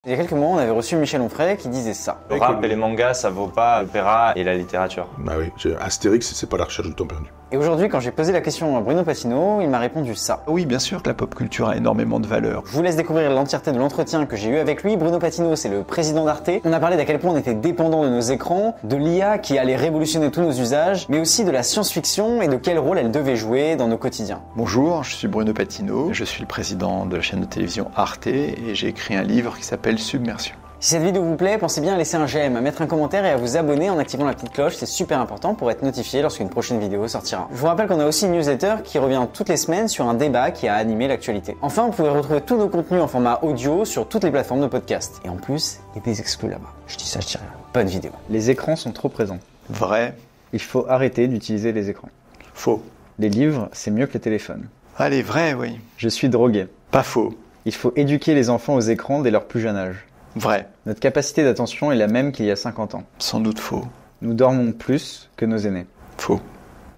Il y a quelques mois, on avait reçu Michel Onfray qui disait ça. Le rap et les mangas, ça vaut pas l'opéra et la littérature. Bah oui, Astérix, c'est pas la recherche du temps perdu. Et aujourd'hui, quand j'ai posé la question à Bruno Patino, il m'a répondu ça. Oui, bien sûr que la pop culture a énormément de valeur. Je vous laisse découvrir l'entièreté de l'entretien que j'ai eu avec lui. Bruno Patino, c'est le président d'Arte. On a parlé d'à quel point on était dépendant de nos écrans, de l'IA qui allait révolutionner tous nos usages, mais aussi de la science-fiction et de quel rôle elle devait jouer dans nos quotidiens. Bonjour, je suis Bruno Patino, je suis le président de la chaîne de télévision Arte et j'ai écrit un livre qui s'appelle Submersion. Si cette vidéo vous plaît, pensez bien à laisser un j'aime, à mettre un commentaire et à vous abonner en activant la petite cloche, c'est super important pour être notifié lorsqu'une prochaine vidéo sortira. Je vous rappelle qu'on a aussi une newsletter qui revient toutes les semaines sur un débat qui a animé l'actualité. Enfin, vous pouvez retrouver tous nos contenus en format audio sur toutes les plateformes de podcast. Et en plus, il y a des exclus là-bas. Je dis ça, je dis rien. Bonne vidéo. Les écrans sont trop présents. Vrai. Il faut arrêter d'utiliser les écrans. Faux. Les livres, c'est mieux que les téléphones. Allez, vrai, oui. Je suis drogué. Pas faux. Il faut éduquer les enfants aux écrans dès leur plus jeune âge. Vrai. Notre capacité d'attention est la même qu'il y a 50 ans. Sans doute faux. Nous dormons plus que nos aînés. Faux.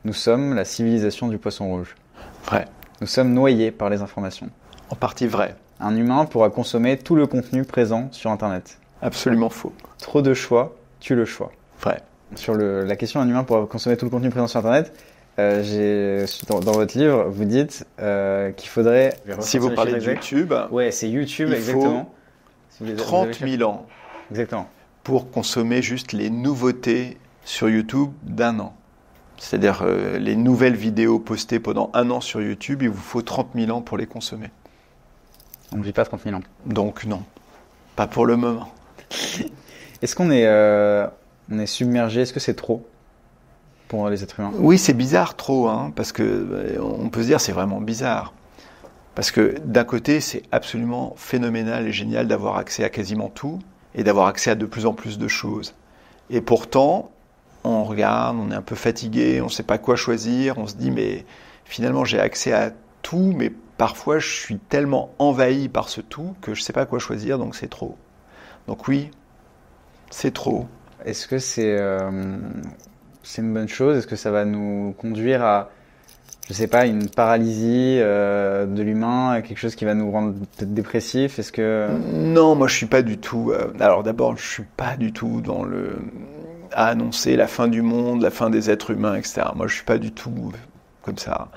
Nous sommes la civilisation du poisson rouge. Vrai. Nous sommes noyés par les informations. En partie vrai. Un humain pourra consommer tout le contenu présent sur Internet. Absolument faux. Trop de choix tue le choix. Vrai. Sur la question un humain pourra consommer tout le contenu présent sur Internet, dans votre livre, vous dites qu'il faudrait... Si vous parlez de YouTube, ouais, c'est YouTube, il exactement. faut 30 000 ans Exactement. pour consommer juste les nouveautés sur YouTube d'un an. C'est-à-dire les nouvelles vidéos postées pendant un an sur YouTube, il vous faut 30 000 ans pour les consommer. On ne vit pas 30 000 ans. Donc non, pas pour le moment. Est-ce qu'on est submergé? Est-ce que c'est trop pour les êtres humains? Oui, c'est bizarre trop, hein, parce que on peut se dire c'est vraiment bizarre. Parce que d'un côté, c'est absolument phénoménal et génial d'avoir accès à quasiment tout et d'avoir accès à de plus en plus de choses. Et pourtant, on regarde, on est un peu fatigué, on ne sait pas quoi choisir, on se dit mais finalement j'ai accès à tout, mais parfois je suis tellement envahi par ce tout que je ne sais pas quoi choisir, donc c'est trop. Donc oui, c'est trop. Est-ce que c'est une bonne chose? Est-ce que ça va nous conduire à, je sais pas, une paralysie de l'humain, quelque chose qui va nous rendre peut-être dépressif? Est-ce que... Non, moi je suis pas du tout... alors d'abord, je suis pas du tout à annoncer la fin du monde, la fin des êtres humains, etc. Moi je suis pas du tout comme ça.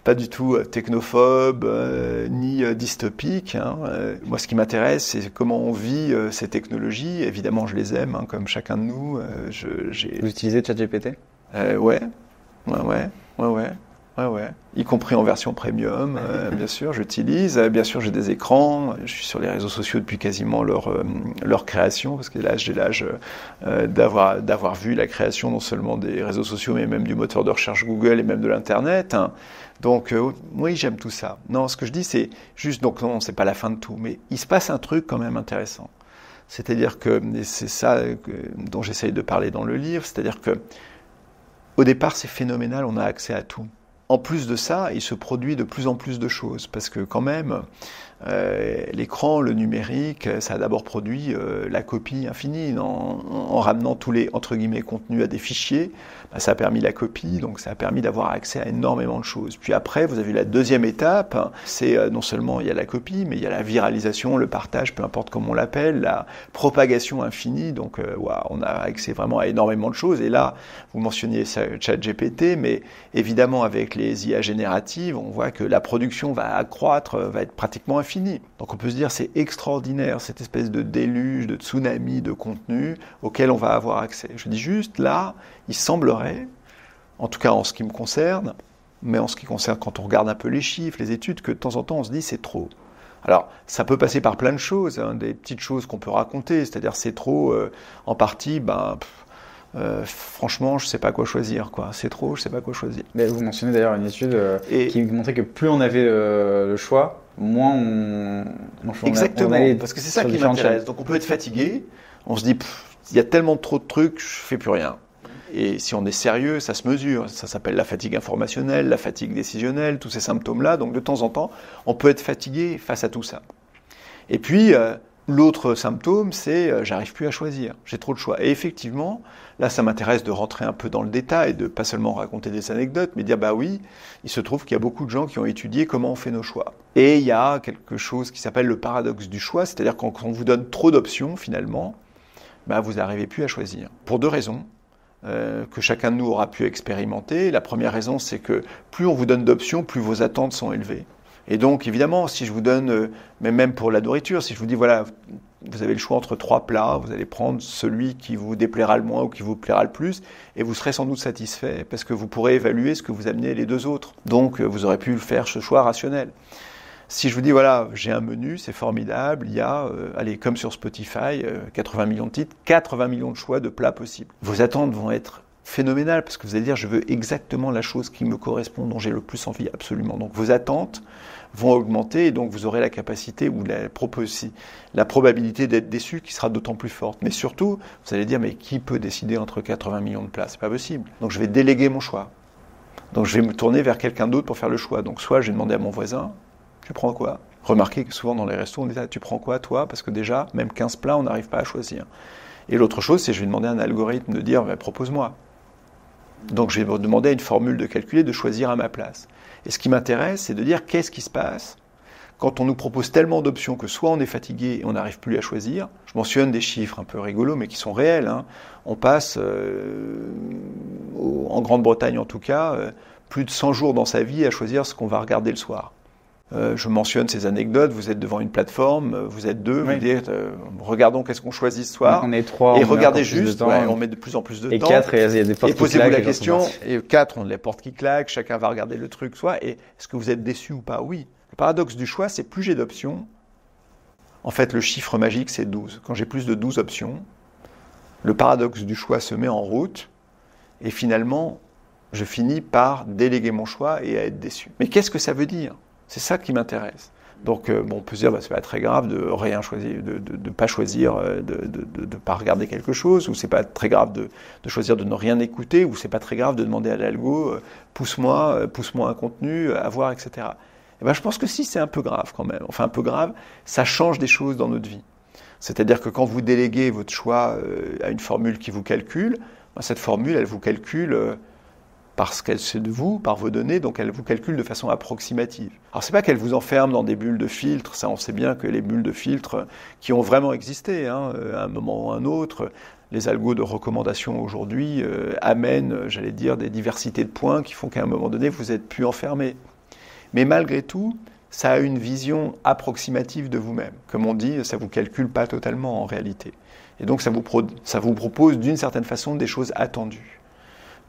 Pas du tout technophobe, ni dystopique. Hein. Moi ce qui m'intéresse, c'est comment on vit ces technologies. Évidemment, je les aime, hein, comme chacun de nous. Vous utilisez ChatGPT? Ouais. Y compris en version premium, bien sûr, j'utilise. Bien sûr, j'ai des écrans. Je suis sur les réseaux sociaux depuis quasiment leur création, parce que là, j'ai l'âge d'avoir vu la création non seulement des réseaux sociaux, mais même du moteur de recherche Google et même de l'Internet. Hein. Donc, oui, j'aime tout ça. Non, ce que je dis, c'est juste, donc non, c'est pas la fin de tout, mais il se passe un truc quand même intéressant. C'est-à-dire que, et c'est ça dont j'essaye de parler dans le livre, c'est-à-dire que, au départ, c'est phénoménal, on a accès à tout. En plus de ça, il se produit de plus en plus de choses, parce que quand même, l'écran, le numérique, ça a d'abord produit la copie infinie. En ramenant tous les, entre guillemets, contenus à des fichiers, ça a permis la copie, donc ça a permis d'avoir accès à énormément de choses. Puis après, vous avez la deuxième étape, c'est non seulement il y a la copie, mais il y a la viralisation, le partage, peu importe comment on l'appelle, la propagation infinie, donc on a accès vraiment à énormément de choses. Et là, vous mentionniez ChatGPT, mais évidemment avec les IA génératives, on voit que la production va accroître, va être pratiquement infinie. Donc on peut se dire c'est extraordinaire cette espèce de déluge, de tsunami de contenu auquel on va avoir accès. Je dis juste là, il semblerait, en tout cas en ce qui me concerne, mais en ce qui concerne quand on regarde un peu les chiffres, les études, que de temps en temps on se dit c'est trop. Alors ça peut passer par plein de choses, hein, des petites choses qu'on peut raconter, c'est-à-dire c'est trop en partie, franchement, je sais pas quoi choisir, quoi. C'est trop, je sais pas quoi choisir. Mais vous mentionnez d'ailleurs une étude qui montrait que plus on avait le choix, moins on exactement, on parce que c'est ça qui m'intéresse. Donc on peut être fatigué, on se dit, il y a tellement trop de trucs, je fais plus rien. Et si on est sérieux, ça se mesure. Ça s'appelle la fatigue informationnelle, la fatigue décisionnelle, tous ces symptômes-là. Donc de temps en temps, on peut être fatigué face à tout ça. Et puis, L'autre symptôme, c'est j'arrive plus à choisir, j'ai trop de choix. Et effectivement, là, ça m'intéresse de rentrer un peu dans le détail, de pas seulement raconter des anecdotes, mais dire bah oui, il se trouve qu'il y a beaucoup de gens qui ont étudié comment on fait nos choix. Et il y a quelque chose qui s'appelle le paradoxe du choix, c'est-à-dire quand on vous donne trop d'options, finalement, bah, vous n'arrivez plus à choisir. Pour 2 raisons que chacun de nous aura pu expérimenter. La première raison, c'est que plus on vous donne d'options, plus vos attentes sont élevées. Et donc, évidemment, si je vous donne, mais même pour la nourriture, si je vous dis, voilà, vous avez le choix entre 3 plats, vous allez prendre celui qui vous déplaira le moins ou qui vous plaira le plus, et vous serez sans doute satisfait, parce que vous pourrez évaluer ce que vous amenez les 2 autres. Donc, vous aurez pu faire ce choix rationnel. Si je vous dis, voilà, j'ai un menu, c'est formidable, il y a, allez, comme sur Spotify, 80 millions de titres, 80 millions de choix de plats possibles. Vos attentes vont être phénoménales, parce que vous allez dire, je veux exactement la chose qui me correspond, dont j'ai le plus envie, absolument. Donc vos attentes vont augmenter, et donc vous aurez la capacité ou la probabilité d'être déçu qui sera d'autant plus forte. Mais surtout, vous allez dire, mais qui peut décider entre 80 millions de plats? C'est pas possible. Donc je vais déléguer mon choix. Donc je vais me tourner vers quelqu'un d'autre pour faire le choix. Donc soit je vais demander à mon voisin, tu prends quoi? Remarquez que souvent dans les restos, on dit, tu prends quoi toi? Parce que déjà, même 15 plats, on n'arrive pas à choisir. Et l'autre chose, c'est que je vais demander à un algorithme de dire, propose-moi. Donc je vais demander à une formule de calculer de choisir à ma place. Et ce qui m'intéresse, c'est de dire qu'est-ce qui se passe quand on nous propose tellement d'options que soit on est fatigué et on n'arrive plus à choisir. Je mentionne des chiffres un peu rigolos, mais qui sont réels. On passe, en Grande-Bretagne en tout cas, plus de 100 jours dans sa vie à choisir ce qu'on va regarder le soir. Je mentionne ces anecdotes, vous êtes devant une plateforme, vous êtes 2, oui. Vous dites regardons qu'est-ce qu'on choisit ce soir. On est 3, et regardez juste, on met de plus en plus de temps. Et 4, il y a des portes qui claquent. Et posez-vous la question, et 4, on a les portes qui claquent, chacun va regarder le truc soit, et est-ce que vous êtes déçu ou pas? Oui. Le paradoxe du choix, c'est plus j'ai d'options, en fait le chiffre magique c'est 12. Quand j'ai plus de 12 options, le paradoxe du choix se met en route, et finalement, je finis par déléguer mon choix et à être déçu. Mais qu'est-ce que ça veut dire? C'est ça qui m'intéresse. Donc, on peut se dire, c'est pas très grave de rien choisir, de pas choisir, de pas regarder quelque chose, ou c'est pas très grave de choisir de ne rien écouter, ou c'est pas très grave de demander à l'algo, pousse-moi un contenu à voir, etc. Et ben, je pense que si, c'est un peu grave quand même. Enfin, un peu grave, ça change des choses dans notre vie. C'est-à-dire que quand vous déléguez votre choix à une formule qui vous calcule, cette formule, elle vous calcule parce qu'elle sait de vous, par vos données, donc elle vous calcule de façon approximative. Alors c'est pas qu'elle vous enferme dans des bulles de filtre, ça on sait bien que les bulles de filtre qui ont vraiment existé, à un moment ou à un autre, les algos de recommandation aujourd'hui amènent, j'allais dire, des diversités de points qui font qu'à un moment donné vous êtes plus enfermé. Mais malgré tout, ça a une vision approximative de vous-même. Comme on dit, ça vous calcule pas totalement en réalité. Et donc ça vous propose d'une certaine façon des choses attendues.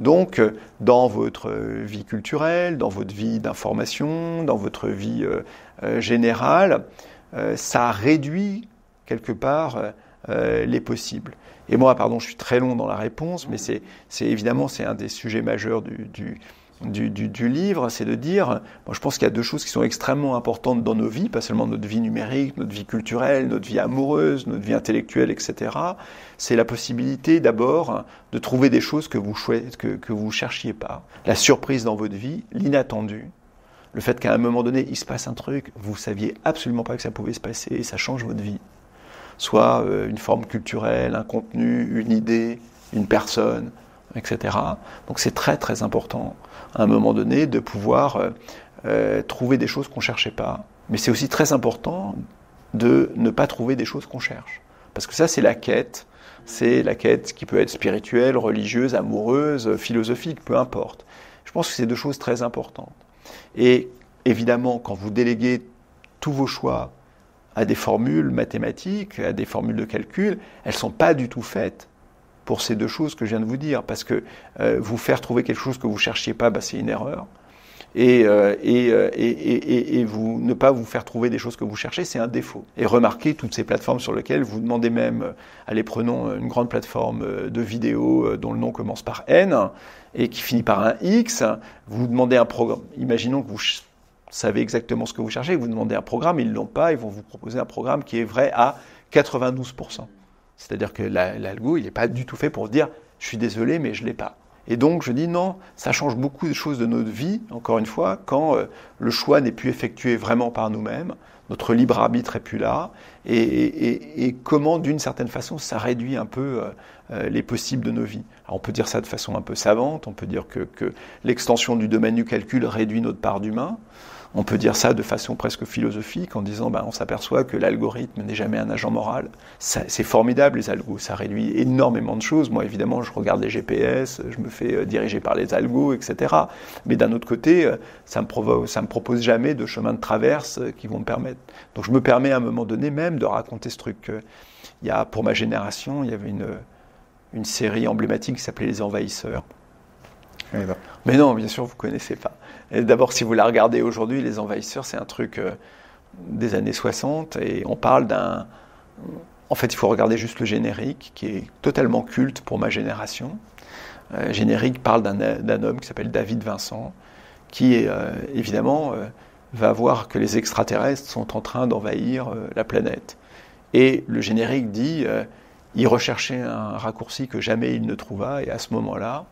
Donc, dans votre vie culturelle, dans votre vie d'information, dans votre vie générale, ça réduit quelque part les possibles. Et moi, pardon, je suis très long dans la réponse, mais c'est évidemment c'est un des sujets majeurs du livre, c'est de dire, moi je pense qu'il y a 2 choses qui sont extrêmement importantes dans nos vies, pas seulement notre vie numérique, notre vie culturelle, notre vie amoureuse, notre vie intellectuelle, etc. C'est la possibilité d'abord de trouver des choses que vous cherchiez pas. La surprise dans votre vie, l'inattendu, le fait qu'à un moment donné il se passe un truc, vous saviez absolument pas que ça pouvait se passer et ça change votre vie. Soit une forme culturelle, un contenu, une idée, une personne, etc. Donc c'est très très important à un moment donné de pouvoir trouver des choses qu'on ne cherchait pas. Mais c'est aussi très important de ne pas trouver des choses qu'on cherche. Parce que ça c'est la quête qui peut être spirituelle, religieuse, amoureuse, philosophique, peu importe. Je pense que c'est 2 choses très importantes. Et évidemment, quand vous déléguez tous vos choix à des formules mathématiques, à des formules de calcul, elles ne sont pas du tout faites pour ces 2 choses que je viens de vous dire, parce que vous faire trouver quelque chose que vous ne cherchiez pas, c'est une erreur, et vous ne pas vous faire trouver des choses que vous cherchez, c'est un défaut. Et remarquez toutes ces plateformes sur lesquelles vous demandez même, allez prenons une grande plateforme de vidéo dont le nom commence par N, et qui finit par un X, vous demandez un programme, imaginons que vous savez exactement ce que vous cherchez, vous demandez un programme, ils ne l'ont pas, ils vont vous proposer un programme qui est vrai à 92%. C'est-à-dire que l'algo, il n'est pas du tout fait pour dire « je suis désolé, mais je ne l'ai pas ». Et donc, je dis non, ça change beaucoup de choses de notre vie, encore une fois, quand le choix n'est plus effectué vraiment par nous-mêmes. notre libre arbitre est plus là, et comment, d'une certaine façon, ça réduit un peu les possibles de nos vies. Alors, on peut dire ça de façon un peu savante, on peut dire que l'extension du domaine du calcul réduit notre part d'humain. On peut dire ça de façon presque philosophique en disant on s'aperçoit que l'algorithme n'est jamais un agent moral. C'est formidable les algos, ça réduit énormément de choses. Moi évidemment je regarde les GPS, je me fais diriger par les algos, etc. Mais d'un autre côté, ça me propose jamais de chemin de traverse qui vont me permettre. Donc je me permets à un moment donné même de raconter ce truc. Pour ma génération, il y avait une série emblématique qui s'appelait Les Envahisseurs. Mais non, bien sûr, vous ne connaissez pas. Et d'abord, si vous la regardez aujourd'hui, Les Envahisseurs, c'est un truc des années 60, et on parle d'un... En fait, il faut regarder juste le générique, qui est totalement culte pour ma génération. Le générique parle d'un homme qui s'appelle David Vincent, qui, évidemment, va voir que les extraterrestres sont en train d'envahir la planète. Et le générique dit, il recherchait un raccourci que jamais il ne trouva, et à ce moment-là,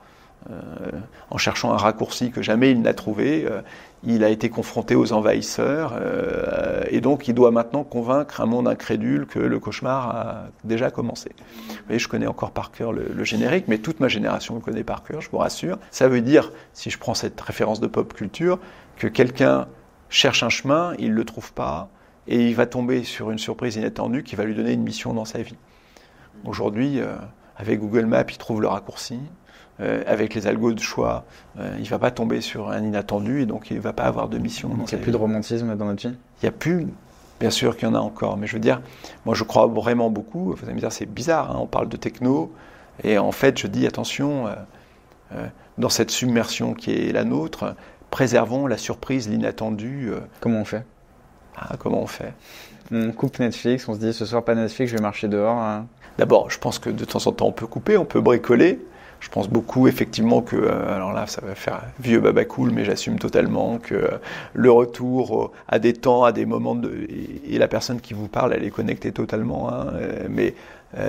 en cherchant un raccourci que jamais il n'a trouvé, il a été confronté aux envahisseurs, et donc il doit maintenant convaincre un monde incrédule que le cauchemar a déjà commencé. Vous voyez, je connais encore par cœur le générique, mais toute ma génération le connaît par cœur, je vous rassure. Ça veut dire, si je prends cette référence de pop culture, que quelqu'un cherche un chemin, il ne le trouve pas, et il va tomber sur une surprise inattendue qui va lui donner une mission dans sa vie. Aujourd'hui, avec Google Maps, il trouve le raccourci. Avec les algos de choix, il ne va pas tomber sur un inattendu et donc il ne va pas avoir de mission. Donc il n'y a plus de romantisme dans notre vie ? Il n'y a plus, bien sûr qu'il y en a encore, mais je veux dire, moi je crois vraiment beaucoup, vous allez me dire c'est bizarre, hein, on parle de techno, et en fait je dis attention, dans cette submersion qui est la nôtre, préservons la surprise, l'inattendu. Comment on fait ? Comment on fait ? On coupe Netflix, on se dit ce soir pas Netflix, je vais marcher dehors. Hein. D'abord, je pense que de temps en temps on peut couper, on peut bricoler. Je pense beaucoup effectivement que, alors là ça va faire vieux babacool, mais j'assume totalement que le retour à des temps, à des moments, et la personne qui vous parle, elle est connectée totalement, hein, mais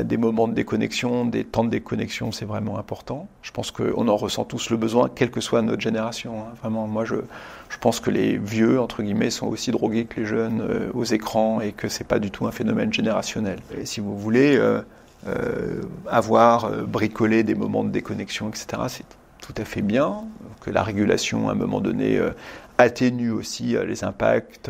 des moments de déconnexion, des temps de déconnexion, c'est vraiment important. Je pense qu'on en ressent tous le besoin, quelle que soit notre génération. Hein. Vraiment, moi je pense que les vieux, entre guillemets, sont aussi drogués que les jeunes aux écrans et que c'est pas du tout un phénomène générationnel. Et si vous voulez... bricoler des moments de déconnexion, etc., c'est tout à fait bien, que la régulation, à un moment donné, atténue aussi les impacts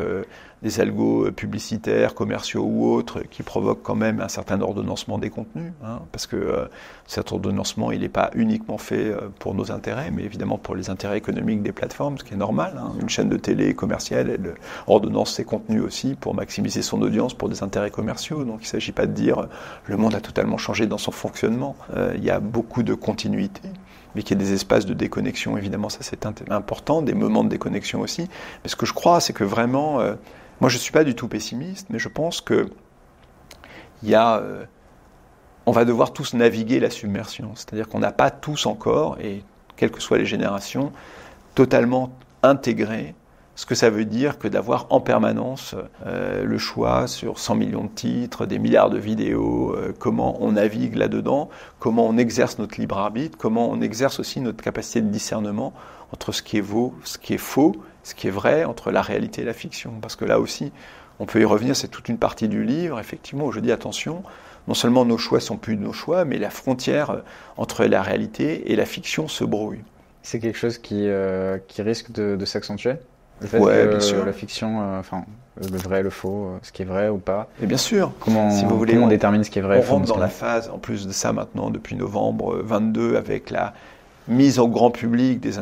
des algos publicitaires, commerciaux ou autres, qui provoquent quand même un certain ordonnancement des contenus, hein, parce que cet ordonnancement, il n'est pas uniquement fait pour nos intérêts, mais évidemment pour les intérêts économiques des plateformes, ce qui est normal. Hein. Une chaîne de télé commerciale, elle ordonnance ses contenus aussi pour maximiser son audience pour des intérêts commerciaux, donc il ne s'agit pas de dire le monde a totalement changé dans son fonctionnement. Il y a beaucoup de continuité, mais qu'il y ait des espaces de déconnexion, évidemment, ça c'est important, des moments de déconnexion aussi. Mais ce que je crois, c'est que vraiment, moi je ne suis pas du tout pessimiste, mais je pense que on va devoir tous naviguer la submersion. C'est-à-dire qu'on n'a pas tous encore, et quelles que soient les générations, totalement intégré ce que ça veut dire que d'avoir en permanence le choix sur 100 millions de titres, des milliards de vidéos, comment on navigue là-dedans, comment on exerce notre libre arbitre, comment on exerce aussi notre capacité de discernement entre ce qui est faux, ce qui est vrai, entre la réalité et la fiction. Parce que là aussi, on peut y revenir, c'est toute une partie du livre, effectivement, où je dis attention, non seulement nos choix sont plus nos choix, mais la frontière entre la réalité et la fiction se brouille. C'est quelque chose qui risque de s'accentuer ? Le fait ouais, que bien sûr. La fiction, le vrai, le faux, ce qui est vrai ou pas. Et bien sûr. Comment, si vous voulez, comment on détermine ce qui est vrai on et faux ? rentre dans la phase, en plus de ça maintenant, depuis novembre 22, avec la mise au grand public des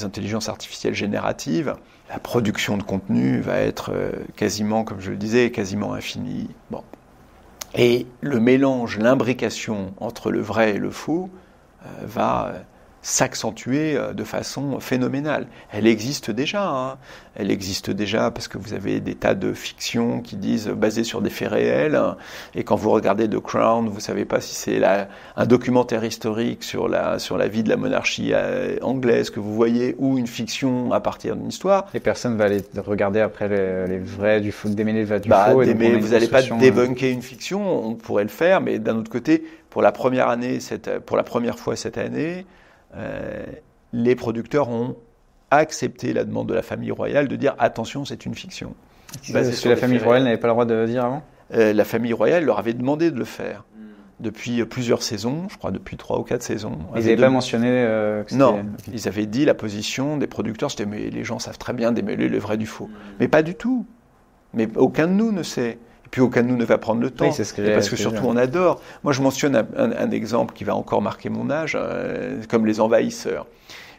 intelligences artificielles génératives. La production de contenu va être quasiment, comme je le disais, quasiment infinie. Bon. Et le mélange, l'imbrication entre le vrai et le faux va s'accentuer de façon phénoménale. Elle existe déjà, hein. Elle existe déjà parce que vous avez des tas de fictions qui disent basées sur des faits réels, hein. Et quand vous regardez The Crown, vous savez pas si c'est un documentaire historique sur la vie de la monarchie anglaise que vous voyez ou une fiction à partir d'une histoire. Les personnes vont aller regarder après les vrais du faux, démêler le du faux. Et mais vous n'allez pas débunker une fiction, on pourrait le faire, mais d'un autre côté, pour la première fois cette année, les producteurs ont accepté la demande de la famille royale de dire attention, c'est une fiction. Parce que la famille royale n'avait pas le droit de dire avant. La famille royale leur avait demandé de le faire depuis plusieurs saisons, je crois depuis 3 ou 4 saisons. Ils n'avaient pas mentionné que c'était... Non, ils avaient dit la position des producteurs, c'était mais les gens savent très bien démêler le vrai du faux. Mais pas du tout. Mais aucun de nous ne sait. Et puis aucun de nous ne va prendre le temps. Oui, c'est ce que parce que surtout on adore. Moi je mentionne un exemple qui va encore marquer mon âge, comme les envahisseurs.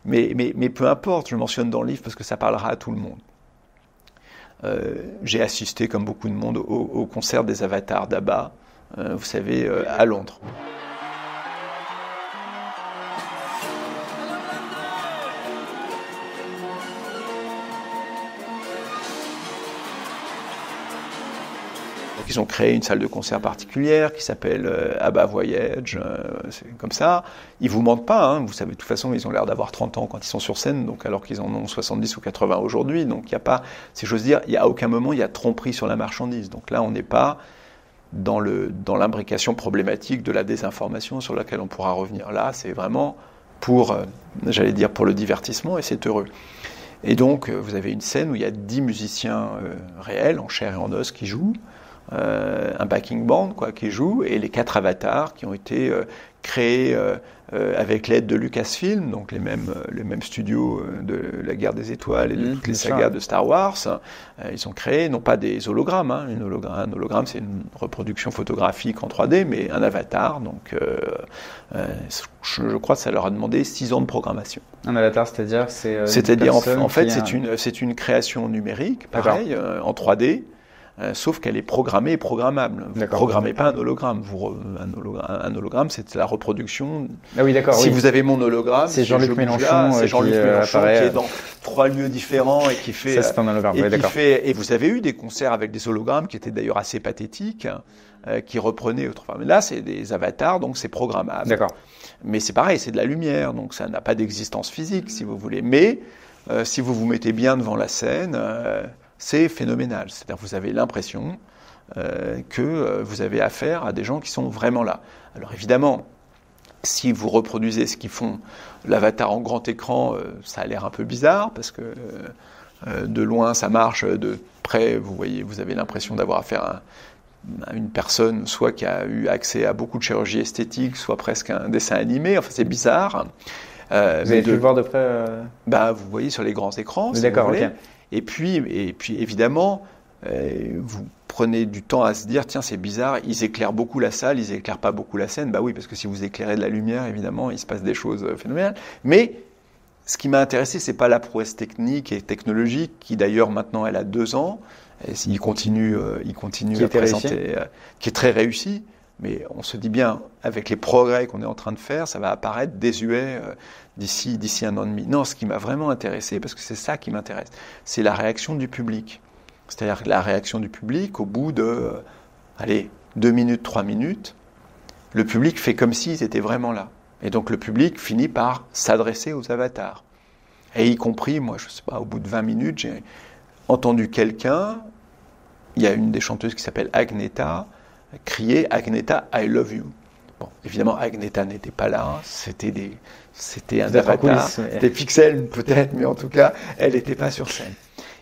Mais peu importe, je le mentionne dans le livre parce que ça parlera à tout le monde. J'ai assisté, comme beaucoup de monde, au concert des avatars d'ABBA, vous savez, à Londres. Donc, ils ont créé une salle de concert particulière qui s'appelle ABBA Voyage, c'est comme ça. Ils vous mentent pas, hein. Vous savez, de toute façon, ils ont l'air d'avoir 30 ans quand ils sont sur scène, donc alors qu'ils en ont 70 ou 80 aujourd'hui. Donc il n'y a pas, si j'ose dire, il n'y a à aucun moment il y a tromperie sur la marchandise. Donc là, on n'est pas dans l'imbrication problématique de la désinformation sur laquelle on pourra revenir. Là, c'est vraiment pour, j'allais dire, pour le divertissement, et c'est heureux. Et donc, vous avez une scène où il y a 10 musiciens réels, en chair et en os, qui jouent. Un backing band qui joue, et les 4 avatars qui ont été créés avec l'aide de Lucasfilm, donc les mêmes studios de la Guerre des Étoiles et de toutes les sagas de Star Wars. Ils ont créé non pas des hologrammes, un hologramme c'est une reproduction photographique en 3D, mais un avatar, donc je crois que ça leur a demandé 6 ans de programmation. Un avatar, c'est-à-dire en fait c'est une création numérique, pareil, en 3D. Sauf qu'elle est programmée et programmable. Vous ne programmez pas un hologramme. Un hologramme, c'est la reproduction. Ah oui, d'accord. Si vous avez mon hologramme, c'est Jean-Luc Mélenchon, qui est dans 3 lieux différents et qui fait. Ça, c'est un hologramme. Et vous avez eu des concerts avec des hologrammes qui étaient d'ailleurs assez pathétiques, qui reprenaient autrefois. Mais là, c'est des avatars, donc c'est programmable. D'accord. Mais c'est pareil, c'est de la lumière, donc ça n'a pas d'existence physique, si vous voulez. Mais si vous vous mettez bien devant la scène. C'est phénoménal. C'est-à-dire que vous avez l'impression que vous avez affaire à des gens qui sont vraiment là. Alors évidemment, si vous reproduisez ce qu'ils font, l'avatar en grand écran, ça a l'air un peu bizarre, parce que de loin ça marche, de près vous avez l'impression d'avoir affaire à une personne soit qui a eu accès à beaucoup de chirurgie esthétique, soit presque un dessin animé. Enfin, c'est bizarre. Vous avez pu le voir de près Vous voyez sur les grands écrans. D'accord, ok. Et puis évidemment, vous prenez du temps à se dire, tiens, c'est bizarre, ils éclairent beaucoup la salle, ils éclairent pas beaucoup la scène. Bah oui, parce que si vous éclairez de la lumière, évidemment, il se passe des choses phénoménales. Mais ce qui m'a intéressé, c'est pas la prouesse technique et technologique, qui d'ailleurs maintenant elle a 2 ans. Et il continue à présenter, qui est très réussi. Mais on se dit bien, avec les progrès qu'on est en train de faire, ça va apparaître désuet d'ici 1 an et demi. Non, ce qui m'a vraiment intéressé, parce que c'est ça qui m'intéresse, c'est la réaction du public. C'est-à-dire la réaction du public au bout de, 2 minutes, 3 minutes, le public fait comme s'ils étaient vraiment là. Et donc le public finit par s'adresser aux avatars. Et y compris, moi, je sais pas, au bout de 20 minutes, j'ai entendu quelqu'un, il y a une des chanteuses qui s'appelle Agnetha, crier « Agnetha, I love you ». Bon, évidemment, Agnetha n'était pas là, c'était un avatar, c'était Pixel peut-être, mais en tout cas, elle n'était pas sur scène.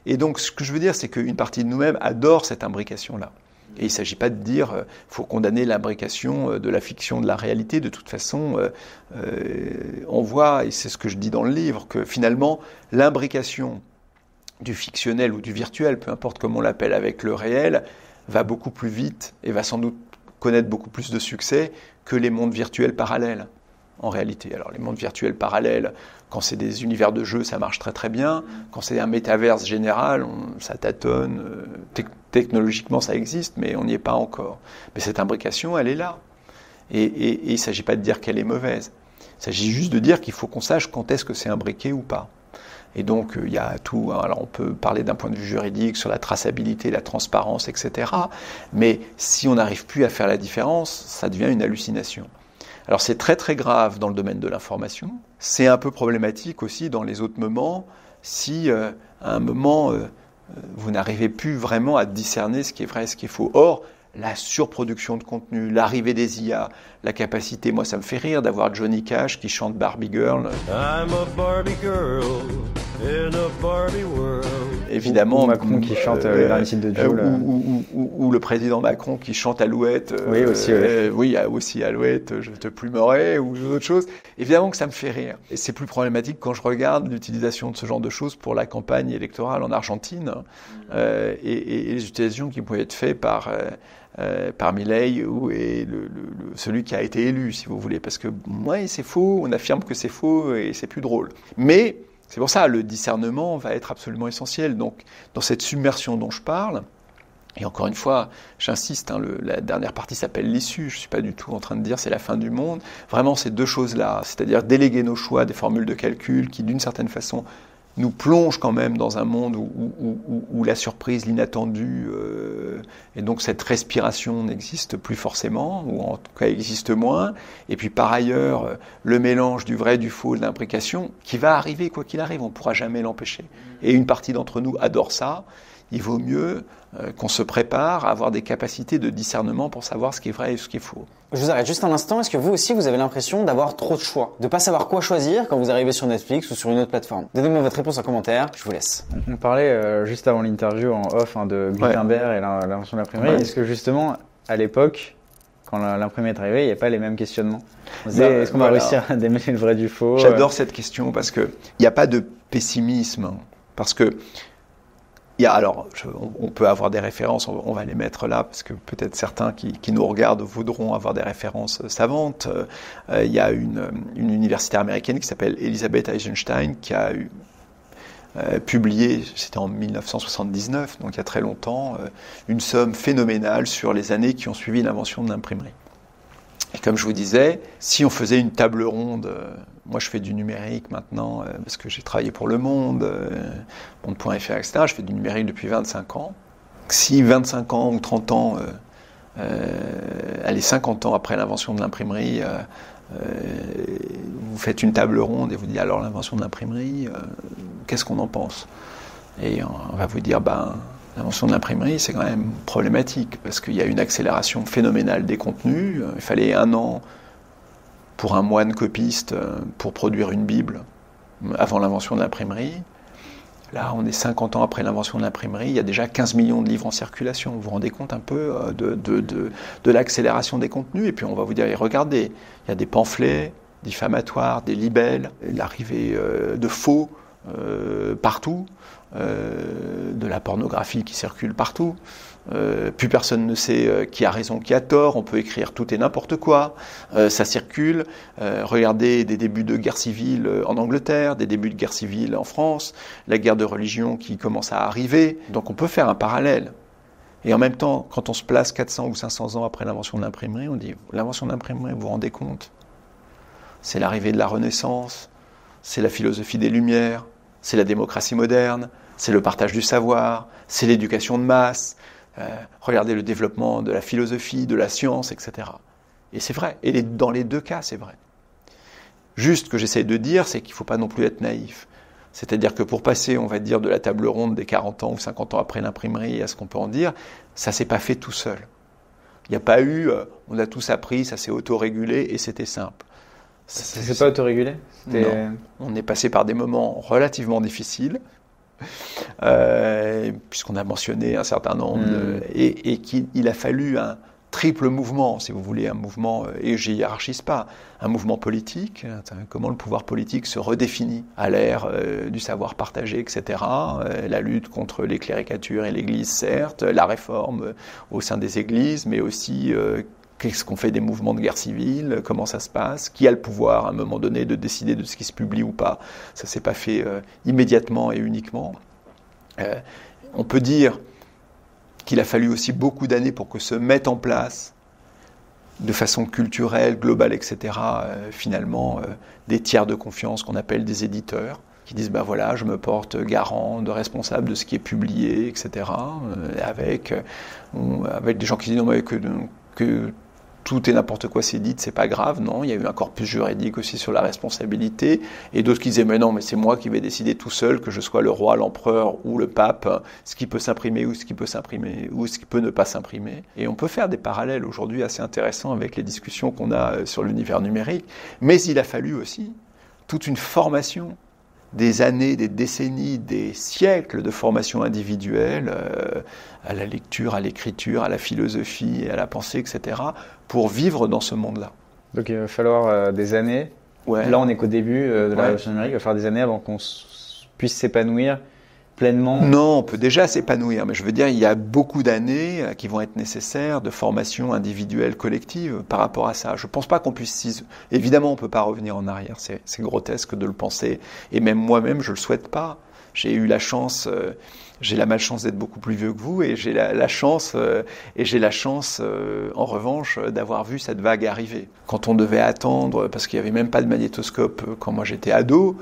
Et donc, ce que je veux dire, c'est qu'une partie de nous-mêmes adore cette imbrication-là. Et il ne s'agit pas de dire qu'il faut condamner l'imbrication de la fiction, de la réalité. De toute façon, on voit, et c'est ce que je dis dans le livre, que finalement, l'imbrication du fictionnel ou du virtuel, peu importe comment on l'appelle, avec le réel, va beaucoup plus vite et va sans doute connaître beaucoup plus de succès que les mondes virtuels parallèles, en réalité. Alors les mondes virtuels parallèles, quand c'est des univers de jeux, ça marche très très bien. Quand c'est un métaverse général, ça tâtonne. Technologiquement, ça existe, mais on n'y est pas encore. Mais cette imbrication, elle est là. Et il ne s'agit pas de dire qu'elle est mauvaise. Il s'agit juste de dire qu'il faut qu'on sache quand est-ce que c'est imbriqué ou pas. Et donc, il y a tout. Alors, on peut parler d'un point de vue juridique sur la traçabilité, la transparence, etc. Mais si on n'arrive plus à faire la différence, ça devient une hallucination. Alors, c'est très, très grave dans le domaine de l'information. C'est un peu problématique aussi dans les autres moments, si à un moment, vous n'arrivez plus vraiment à discerner ce qui est vrai et ce qui est faux. Or, la surproduction de contenu, l'arrivée des IA, la capacité, moi ça me fait rire d'avoir Johnny Cash qui chante Barbie Girl. I'm a Barbie girl Évidemment, ou Macron qui chante le dernier titre de Jul. Ou le président Macron qui chante Alouette. Oui, aussi, oui. Oui, il y a aussi Alouette, je te plumerai, ou d'autres choses. Évidemment que ça me fait rire. Et c'est plus problématique quand je regarde l'utilisation de ce genre de choses pour la campagne électorale en Argentine et les utilisations qui pouvaient être faites par Milei et celui qui a été élu, si vous voulez. Parce que, ouais, c'est faux, on affirme que c'est faux et c'est plus drôle. Mais c'est pour ça, le discernement va être absolument essentiel. Donc, dans cette submersion dont je parle, et encore une fois, j'insiste, la dernière partie s'appelle l'issue. Je ne suis pas du tout en train de dire c'est la fin du monde. Vraiment, ces deux choses-là, c'est-à-dire déléguer nos choix à des formules de calcul qui, d'une certaine façon, nous plongent quand même dans un monde où la surprise, l'inattendu, et donc cette respiration n'existe plus forcément, ou en tout cas existe moins. Et puis par ailleurs, le mélange du vrai, du faux, de l'imprécation, qui va arriver quoi qu'il arrive, on ne pourra jamais l'empêcher. Et une partie d'entre nous adore ça. Il vaut mieux qu'on se prépare à avoir des capacités de discernement pour savoir ce qui est vrai et ce qui est faux. Je vous arrête juste un instant. Est-ce que vous aussi, vous avez l'impression d'avoir trop de choix, de pas savoir quoi choisir quand vous arrivez sur Netflix ou sur une autre plateforme? Donnez-moi votre réponse en commentaire. Je vous laisse. On parlait juste avant l'interview en off de Gutenberg et l'invention de l'imprimerie. Ouais. Est-ce que justement, à l'époque, quand l'imprimerie est arrivée, il n'y a pas les mêmes questionnements? On se disait, est-ce qu'on va réussir à démêler le vrai du faux? J'adore cette question parce que il n'y a pas de pessimisme. Parce que on peut avoir des références, on va les mettre là, parce que peut-être certains qui nous regardent voudront avoir des références savantes. Il y a une universitaire américaine qui s'appelle Elizabeth Eisenstein, qui a publié, c'était en 1979, donc il y a très longtemps, une somme phénoménale sur les années qui ont suivi l'invention de l'imprimerie. Et comme je vous disais, si on faisait une table ronde, moi je fais du numérique maintenant, parce que j'ai travaillé pour Le Monde, Monde.fr, etc. Je fais du numérique depuis 25 ans. Si 25 ans ou 30 ans, allez 50 ans après l'invention de l'imprimerie, vous faites une table ronde et vous dites alors l'invention de l'imprimerie, qu'est-ce qu'on en pense? Et on va vous dire, l'invention de l'imprimerie, c'est quand même problématique parce qu'il y a une accélération phénoménale des contenus. Il fallait 1 an pour un moine copiste pour produire une Bible avant l'invention de l'imprimerie. Là, on est 50 ans après l'invention de l'imprimerie. Il y a déjà 15 millions de livres en circulation. Vous vous rendez compte un peu de l'accélération des contenus? Et puis on va vous dire, regardez, il y a des pamphlets diffamatoires, des libelles, l'arrivée de faux partout. De la pornographie qui circule partout. Plus personne ne sait qui a raison, qui a tort. On peut écrire tout et n'importe quoi. Ça circule. Regardez des débuts de guerre civile en Angleterre, des débuts de guerre civile en France, la guerre de religion qui commence à arriver. Donc on peut faire un parallèle. Et en même temps, quand on se place 400 ou 500 ans après l'invention de l'imprimerie, on dit l'invention de l'imprimerie, vous vous rendez compte? C'est l'arrivée de la Renaissance, c'est la philosophie des Lumières, c'est la démocratie moderne, c'est le partage du savoir, c'est l'éducation de masse. Regardez le développement de la philosophie, de la science, etc. Et c'est vrai. Et dans les deux cas, c'est vrai. Juste ce que j'essaie de dire, c'est qu'il ne faut pas non plus être naïf. C'est-à-dire que pour passer, on va dire, de la table ronde des 40 ans ou 50 ans après l'imprimerie à ce qu'on peut en dire, ça ne s'est pas fait tout seul. Il n'y a pas eu, on a tous appris, ça s'est autorégulé et c'était simple. Ça s'est pas autorégulé? Non. On est passé par des moments relativement difficiles, puisqu'on a mentionné un certain nombre, et qu'il a fallu un triple mouvement, si vous voulez, un mouvement, et je hiérarchise pas, un mouvement politique, comment le pouvoir politique se redéfinit à l'ère du savoir partagé, etc., la lutte contre les cléricatures et l'Église, certes, la réforme au sein des églises, mais aussi qu'est-ce qu'on fait des mouvements de guerre civile, comment ça se passe, qui a le pouvoir à un moment donné de décider de ce qui se publie ou pas. Ça ne s'est pas fait immédiatement et uniquement. On peut dire qu'il a fallu aussi beaucoup d'années pour que se mette en place de façon culturelle, globale, etc., finalement, des tiers de confiance qu'on appelle des éditeurs, qui disent, voilà, je me porte garant, de responsable de ce qui est publié, etc., avec des gens qui disent, non, mais que tout et n'importe quoi c'est dit, c'est pas grave, non, il y a eu un corpus juridique aussi sur la responsabilité, et d'autres qui disaient, mais non, mais c'est moi qui vais décider tout seul, que je sois le roi, l'empereur ou le pape, ce qui peut s'imprimer ou ce qui peut s'imprimer, ou ce qui peut ne pas s'imprimer. Et on peut faire des parallèles aujourd'hui assez intéressants avec les discussions qu'on a sur l'univers numérique, mais il a fallu aussi toute une formation des années, des décennies, des siècles de formation individuelle à la lecture, à l'écriture, à la philosophie, à la pensée, etc., pour vivre dans ce monde-là. Donc il va falloir des années. Ouais. Là, on n'est qu'au début de la Ouais. révolution numérique. Il va falloir des années avant qu'on puisse s'épanouir pleinement. Non, on peut déjà s'épanouir, mais je veux dire, il y a beaucoup d'années qui vont être nécessaires de formation individuelle, collective par rapport à ça. Je pense pas qu'on puisse... Évidemment, on peut pas revenir en arrière, c'est grotesque de le penser, et même moi-même, je le souhaite pas. J'ai eu la chance... j'ai la malchance d'être beaucoup plus vieux que vous et j'ai la chance en revanche d'avoir vu cette vague arriver. Quand on devait attendre, parce qu'il n'y avait même pas de magnétoscope quand moi j'étais ado,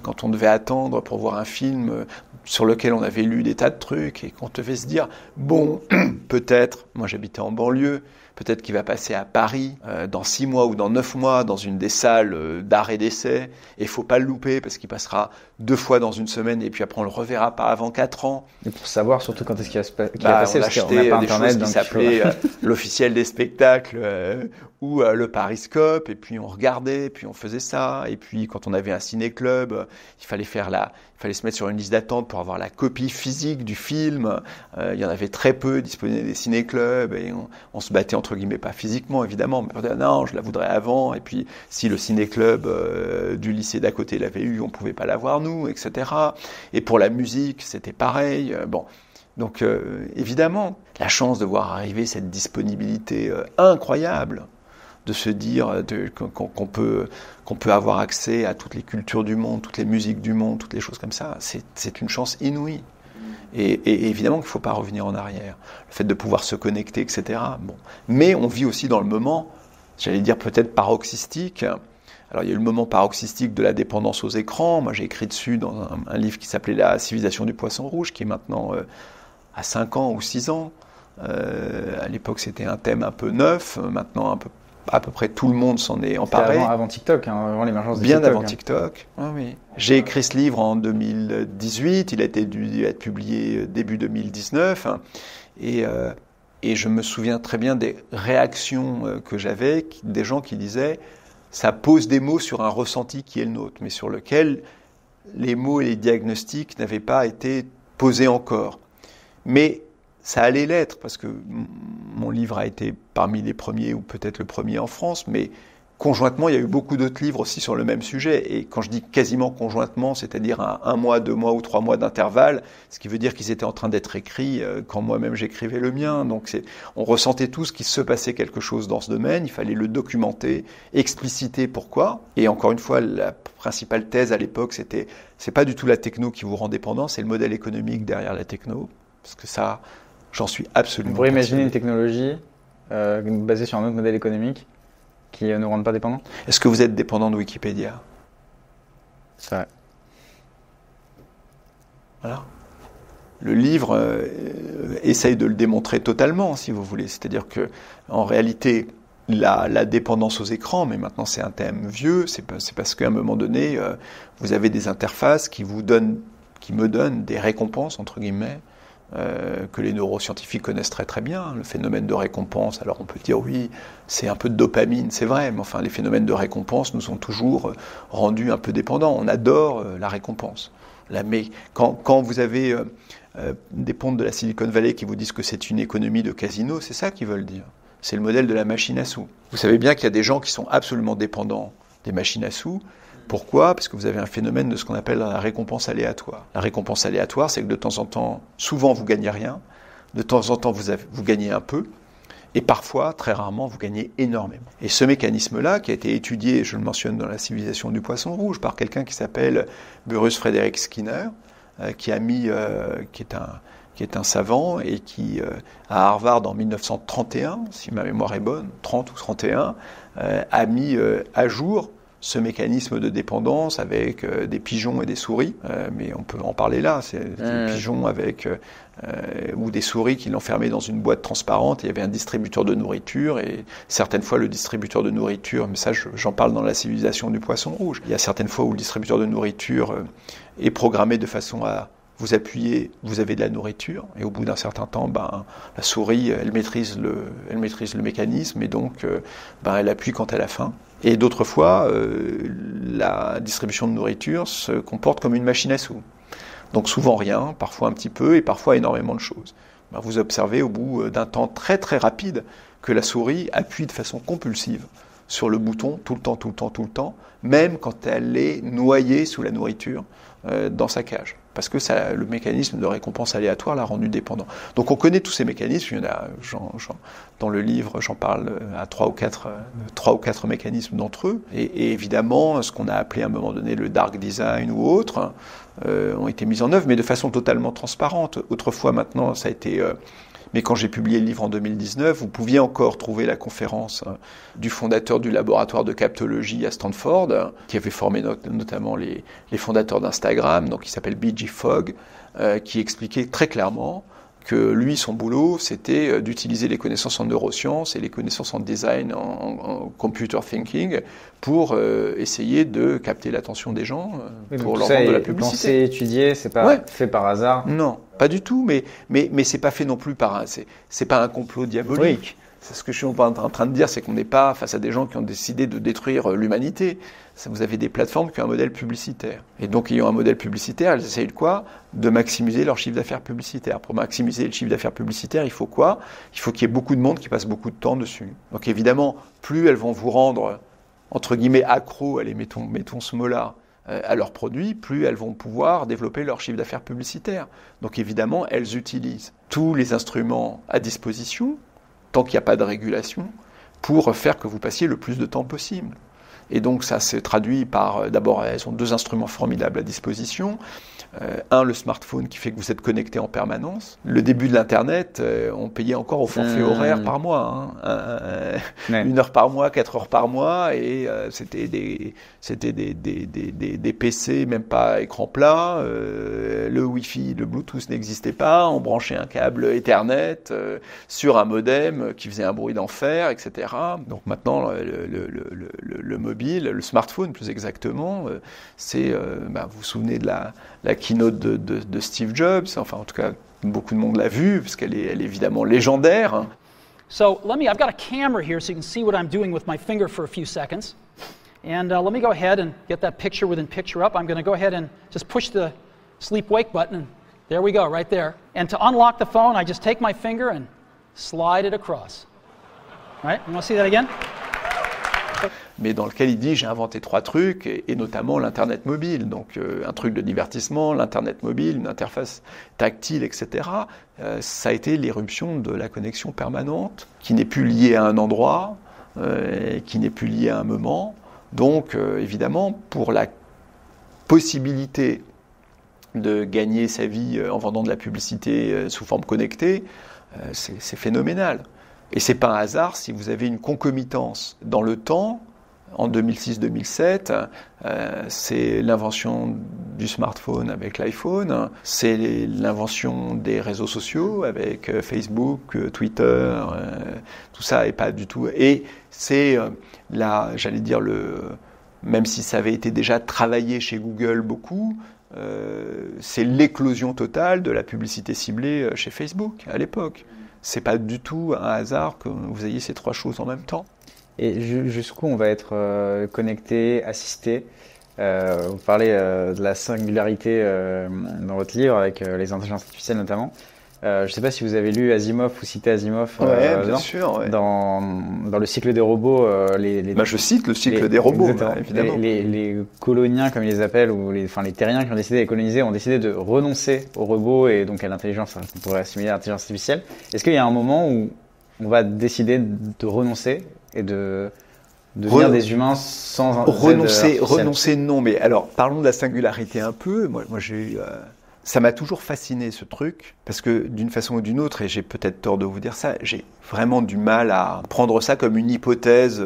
quand on devait attendre pour voir un film sur lequel on avait lu des tas de trucs et qu'on devait se dire bon, peut-être, moi j'habitais en banlieue, peut-être qu'il va passer à Paris dans 6 mois ou dans 9 mois dans une des salles d'art et d'essai et il faut pas le louper parce qu'il passera 2 fois dans une semaine et puis après on le reverra pas avant 4 ans. Et pour savoir surtout quand est-ce qu'il va passer, On parce qu'on achetait n'a pas des internet. choses qui Donc s'appelaient l'officiel des spectacles ou le Pariscope et puis on regardait, puis on faisait ça et puis quand on avait un ciné-club, il fallait se mettre sur une liste d'attente pour avoir la copie physique du film. Il y en avait très peu disponibles des ciné-clubs et on se battait entre guillemets, pas physiquement évidemment, mais on disait non, je la voudrais avant. Et puis si le ciné-club du lycée d'à côté l'avait eu, on pouvait pas l'avoir nous, etc. Et pour la musique, c'était pareil. Bon. Donc évidemment, la chance de voir arriver cette disponibilité incroyable, de se dire qu'on peut avoir accès à toutes les cultures du monde, toutes les musiques du monde, toutes les choses comme ça, c'est une chance inouïe. Et évidemment qu'il ne faut pas revenir en arrière. Le fait de pouvoir se connecter, etc. Bon. Mais on vit aussi dans le moment, j'allais dire peut-être paroxystique. Alors il y a eu le moment paroxystique de la dépendance aux écrans. Moi j'ai écrit dessus dans un livre qui s'appelait La civilisation du poisson rouge, qui est maintenant à 5 ans ou 6 ans. À l'époque c'était un thème un peu neuf, maintenant à peu près tout le monde s'en est emparé. Avant TikTok, hein, avant l'émergence de Bien TikTok. avant TikTok. Ah, oui. J'ai écrit ce livre en 2018, il a été dû être publié début 2019, hein, et je me souviens très bien des réactions que j'avais, des gens qui disaient ça pose des mots sur un ressenti qui est le nôtre, mais sur lequel les mots et les diagnostics n'avaient pas été posés encore. Mais ça allait l'être, parce que mon livre a été parmi les premiers, ou peut-être le premier en France, mais conjointement, il y a eu beaucoup d'autres livres aussi sur le même sujet. Et quand je dis quasiment conjointement, c'est-à-dire à 1 mois, 2 mois ou 3 mois d'intervalle, ce qui veut dire qu'ils étaient en train d'être écrits quand moi-même j'écrivais le mien. Donc on ressentait tous qu'il se passait quelque chose dans ce domaine, il fallait le documenter, expliciter pourquoi. Et encore une fois, la principale thèse à l'époque, c'est pas du tout la techno qui vous rend dépendant, c'est le modèle économique derrière la techno. Parce que ça, j'en suis absolument On pourrait imaginer persuadé. une technologie basée sur un autre modèle économique qui ne nous rende pas dépendants. Est-ce que vous êtes dépendant de Wikipédia ? C'est vrai. Voilà. Le livre essaye de le démontrer totalement, si vous voulez. C'est-à-dire que, en réalité, la dépendance aux écrans, mais maintenant c'est un thème vieux, c'est parce qu'à un moment donné, vous avez des interfaces qui me donnent des récompenses, entre guillemets, que les neuroscientifiques connaissent très très bien, le phénomène de récompense. Alors on peut dire oui, c'est un peu de dopamine, c'est vrai, mais enfin les phénomènes de récompense nous ont toujours rendus un peu dépendants. On adore la récompense. Mais quand vous avez des pontes de la Silicon Valley qui vous disent que c'est une économie de casino, c'est ça qu'ils veulent dire. C'est le modèle de la machine à sous. Vous savez bien qu'il y a des gens qui sont absolument dépendants des machines à sous. Pourquoi ? Parce que vous avez un phénomène de ce qu'on appelle la récompense aléatoire. La récompense aléatoire, c'est que de temps en temps, souvent vous gagnez rien, de temps en temps vous gagnez un peu, et parfois, très rarement, vous gagnez énormément. Et ce mécanisme-là, qui a été étudié, je le mentionne dans La civilisation du poisson rouge, par quelqu'un qui s'appelle Burrus Frederick Skinner, qui est un savant et qui, à Harvard en 1931, si ma mémoire est bonne, 30 ou 31, a mis à jour ce mécanisme de dépendance avec des pigeons et des souris, mais on peut en parler là, c'est des pigeons ou des souris qui l'enfermaient dans une boîte transparente, il y avait un distributeur de nourriture, et certaines fois le distributeur de nourriture, mais ça j'en parle dans La civilisation du poisson rouge, il y a certaines fois où le distributeur de nourriture est programmé de façon à vous appuyez, vous avez de la nourriture, et au bout d'un certain temps, la souris, elle maîtrise le mécanisme, et donc elle appuie quand elle a faim. Et d'autres fois, la distribution de nourriture se comporte comme une machine à sous. Donc souvent rien, parfois un petit peu, et parfois énormément de choses. Vous observez au bout d'un temps très très rapide que la souris appuie de façon compulsive sur le bouton tout le temps, même quand elle est noyée sous la nourriture dans sa cage. Parce que le mécanisme de récompense aléatoire l'a rendu dépendant. Donc on connaît tous ces mécanismes. Il y en a, dans le livre, j'en parle à 3 ou 4 mécanismes d'entre eux. Et évidemment, ce qu'on a appelé à un moment donné le dark design ou autre, ont été mis en œuvre, mais de façon totalement transparente. Autrefois, maintenant, ça a été... Mais quand j'ai publié le livre en 2019, vous pouviez encore trouver la conférence du fondateur du laboratoire de captologie à Stanford, qui avait formé notamment les fondateurs d'Instagram, donc qui s'appelle B.G. Fogg, qui expliquait très clairement que lui, son boulot, c'était d'utiliser les connaissances en neurosciences et les connaissances en design, en computer thinking, pour essayer de capter l'attention des gens pour leur vendre de la publicité. Penser, étudier, c'est pas fait par hasard. Non, pas du tout, mais c'est pas fait non plus par c'est pas un complot diabolique. Oui. C'est ce que je suis en train de dire, c'est qu'on n'est pas face à des gens qui ont décidé de détruire l'humanité. Vous avez des plateformes qui ont un modèle publicitaire. Et donc, ayant un modèle publicitaire, elles essayent de quoi ? De maximiser leur chiffre d'affaires publicitaire. Pour maximiser le chiffre d'affaires publicitaire, il faut quoi ? Il faut qu'il y ait beaucoup de monde qui passe beaucoup de temps dessus. Donc évidemment, plus elles vont vous rendre, entre guillemets, accro, allez, mettons ce mot-là, à leurs produits, plus elles vont pouvoir développer leur chiffre d'affaires publicitaire. Donc évidemment, elles utilisent tous les instruments à disposition, tant qu'il n'y a pas de régulation, pour faire que vous passiez le plus de temps possible. Et donc ça se traduit par, d'abord, elles ont 2 instruments formidables à disposition. Un, le smartphone qui fait que vous êtes connecté en permanence. Le début de l'Internet, on payait encore au forfait horaire par mois. 1 heure par mois, 4 heures par mois, et c'était des PC, même pas écran plat. Le Wi-Fi, le Bluetooth n'existait pas. On branchait un câble Ethernet sur un modem qui faisait un bruit d'enfer, etc. Donc maintenant, le mobile, le smartphone plus exactement, c'est, vous vous souvenez de la keynote de Steve Jobs, enfin en tout cas beaucoup de monde l'a vue parce qu'elle est évidemment légendaire. So I've got a camera here so you can see what I'm doing with my finger for a few seconds. And let me go ahead and get that picture within picture up. I'm going to go ahead and just push the sleep wake button and there we go, right there. And to unlock the phone, I just take my finger and slide it across. Right? You want to see that again? Mais dans lequel il dit j'ai inventé 3 trucs, et notamment l'Internet mobile, donc un truc de divertissement, l'Internet mobile, une interface tactile, etc. Ça a été l'éruption de la connexion permanente, qui n'est plus liée à un endroit, qui n'est plus liée à un moment. Donc évidemment, pour la possibilité de gagner sa vie en vendant de la publicité sous forme connectée, c'est phénoménal. Et c'est pas un hasard si vous avez une concomitance dans le temps. En 2006-2007, c'est l'invention du smartphone avec l'iPhone, c'est l'invention des réseaux sociaux avec Facebook, Twitter, tout ça est pas du tout. Et c'est j'allais dire même si ça avait été déjà travaillé chez Google beaucoup, c'est l'éclosion totale de la publicité ciblée chez Facebook à l'époque. C'est pas du tout un hasard que vous ayez ces 3 choses en même temps. Et jusqu'où on va être connecté, assisté Vous parlez de la singularité dans votre livre avec les intelligences artificielles notamment. Je ne sais pas si vous avez lu Asimov ou cité Asimov bien sûr, ouais. Dans le cycle des robots. Je cite le cycle des robots, évidemment. Les coloniens, comme ils les appellent, ou les terriens qui ont décidé de les coloniser, ont décidé de renoncer aux robots et donc à l'intelligence, qu'on pourrait assimiler à l'intelligence artificielle. Est-ce qu'il y a un moment où on va décider de renoncer et de devenir des humains sans renoncer non, mais alors parlons de la singularité un peu. Moi j'ai ça m'a toujours fasciné ce truc, parce que d'une façon ou d'une autre, et j'ai peut-être tort de vous dire ça, j'ai vraiment du mal à prendre ça comme une hypothèse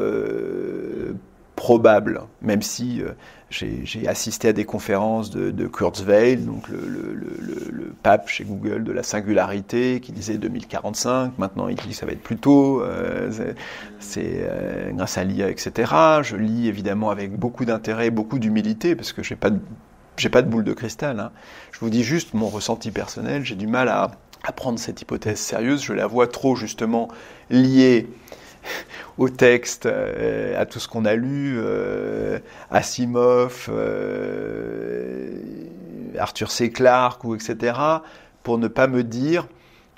probable, même si j'ai assisté à des conférences de Kurzweil, donc le pape chez Google de la singularité, qui disait 2045, maintenant il dit que ça va être plus tôt, c'est grâce à l'IA, etc. Je lis évidemment avec beaucoup d'intérêt, beaucoup d'humilité, parce que j'ai pas j'ai pas de boule de cristal, hein. Je vous dis juste mon ressenti personnel, j'ai du mal à prendre cette hypothèse sérieuse, je la vois trop justement liée au texte, à tout ce qu'on a lu, Asimov, Arthur C. Clarke, etc., pour ne pas me dire